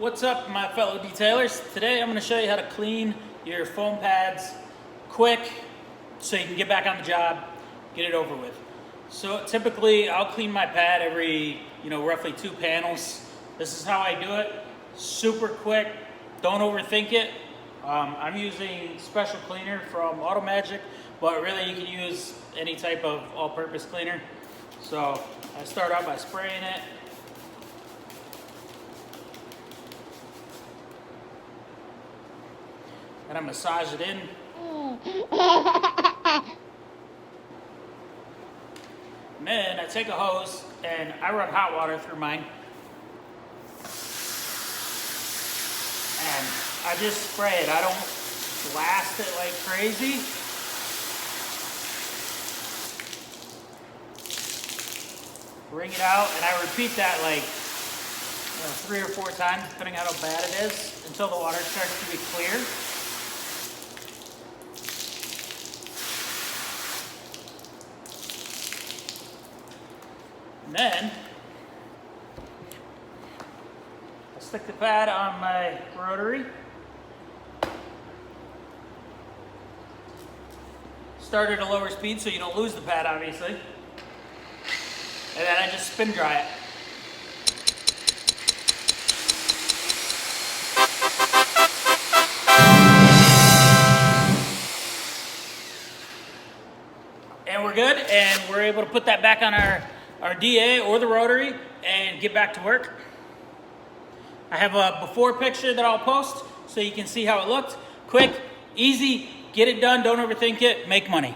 What's up, my fellow detailers? Today I'm going to show you how to clean your foam pads quick so you can get back on the job, get it over with. So typically I'll clean my pad every, roughly 2 panels. This is how I do it. Super quick. Don't overthink it. I'm using special cleaner from Auto Magic, but really you can use any type of all-purpose cleaner. So I start out by spraying it. And I massage it in. And then I take a hose and I run hot water through mine. And I just spray it. I don't blast it like crazy. Wring it out, and I repeat that like 3 or 4 times, depending on how bad it is, until the water starts to be clear. And then I'll stick the pad on my rotary. Start at a lower speed so you don't lose the pad, obviously. And then I just spin dry it. And we're good, and we're able to put that back on our DA or the rotary and get back to work. I have a before picture that I'll post so you can see how it looked. Quick, easy, get it done, don't overthink it, make money.